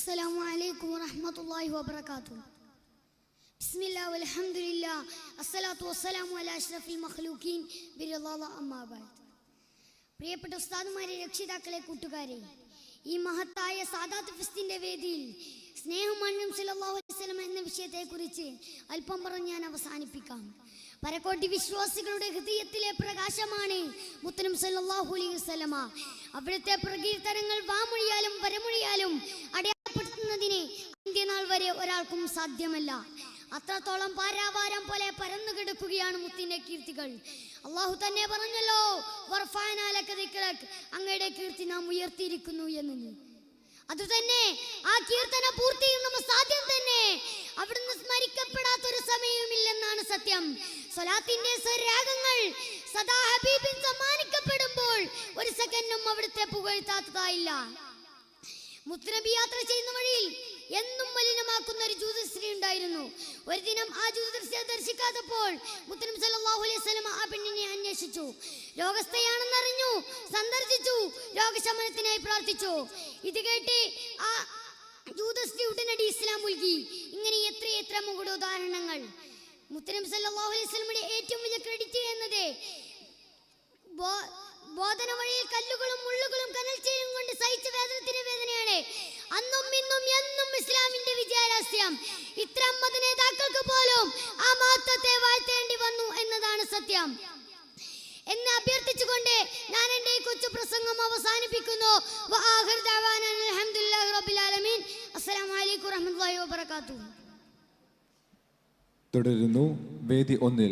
السلام عليكم ورحمة الله وبركاته. بسم الله والحمد لله الصلاة والسلام على أشرف المخلوقين برضا الله أما بعد. പ്രിയപ്പെട്ട ഉസ്താദുമാരെ, രക്ഷിതാക്കളെ, കൂട്ടുകാരെ, ഈ മഹത്തായ സാദാത്ത് ഫെസ്റ്റിന്റെ വേദിയിൽ സ്നേഹമണ്ണം സല്ലല്ലാഹു അലൈഹി വസല്ലം എന്ന വിഷയത്തെക്കുറിച്ച് അല്പം പറഞ്ഞ് ഞാൻ അവസാനിപ്പിക്കാം. പരകോടി വിശ്വാസികളുടെ ഹൃദയത്തിലെ പ്രകാശമാണ് മുത്തനം സല്ലല്ലാഹു അലൈഹി വസല്ലമ. അവിടുത്തെ പ്രകീർത്തനങ്ങൾ വാമൊഴിയാലും വരമൊഴിയാലും അടയാളപ്പെടുത്തുന്നതിന് അന്ത്യനാൾ വരെ ഒരാൾക്കും സാധ്യമല്ല. അത്രത്തോളം പാരാവാരം പോലെ പരന്നു കിടക്കുകയാണ് മുത്തിന്റെ കീർത്തികൾ. അള്ളാഹു തന്നെ പറഞ്ഞല്ലോ, അങ്ങയുടെ കീർത്തി നാം ഉയർത്തിയിരിക്കുന്നു എന്ന്. അതുതന്നെ ആ കീർത്തന പൂർത്തിയും സാധ്യം തന്നെ. അവിടുന്ന് സ്മരിക്കപ്പെടാത്തൊരു സമയവുമില്ലെന്നാണ് സത്യം. സ്വലാത്തിന്റെ സ്വരാഗങ്ങൾ സദാ ഹബീബിൻ സമ്മാനിക്കപ്പെടുമ്പോൾ ഒരു സെക്കൻഡും അവിടുത്തെ പുകഴ്ത്താത്തതായില്ല. മുത്തുനബി യാത്ര ചെയ്യുന്ന വഴിയിൽ എന്നും മലിനമാക്കുന്ന ഒരു ജൂതസ്ത്രീ ഉണ്ടായിരുന്നു. ഒരു ദിനം ആ ജൂതസ്ത്രീ ദർശിക്കാത്തപ്പോൾ മുത്തനബി സല്ലല്ലാഹു അലൈഹി വസല്ലം ആ പെണ്ണിനെ അന്വേഷിച്ചു. രോഗസ്ഥയാണെന്നറിഞ്ഞു, സന്ദർശിച്ചു, രോഗശമനത്തിനായി പ്രാർത്ഥിച്ചു. ഇത് കേട്ട് ആ ജൂതസ്ത്രീ ഉടനടി ഇസ്ലാം പുൽകി. ഇങ്ങനെ എത്ര മുകുട ഉദാഹരണങ്ങൾ. മുത്തനബി സല്ലല്ലാഹു അലൈഹി വസല്ലമയുടെ ഏറ്റവും വലിയ ക്രെഡിറ്റ് എന്നത് ബോധന വഴിയിൽ കല്ലുകളും മുള്ളുകളും കനൽച്ചയും കൊണ്ട് സഹിച്ച വേദനത്തിന് വേദനയാണ്. അന്നും ഇന്നും എന്നും ഇസ്ലാമിന്റെ വിജയരഹസ്യം. ഇത്തരം മതനേതാക്കൾക്ക് പോലും ആ മഹത്വത്തെ വാഴ്ത്തേണ്ടി വന്നു എന്നതാണ് സത്യം എന്ന് അഭ്യർത്ഥിച്ചുകൊണ്ട് ഞാൻ എന്റെ ഈ കൊച്ചു പ്രസംഗം അവസാനിപ്പിക്കുന്നു. അസ്സലാമു അലൈക്കും വറഹ്മത്തുള്ളാഹി വബറകാതുഹു. തുടരുന്നു വേദി 1.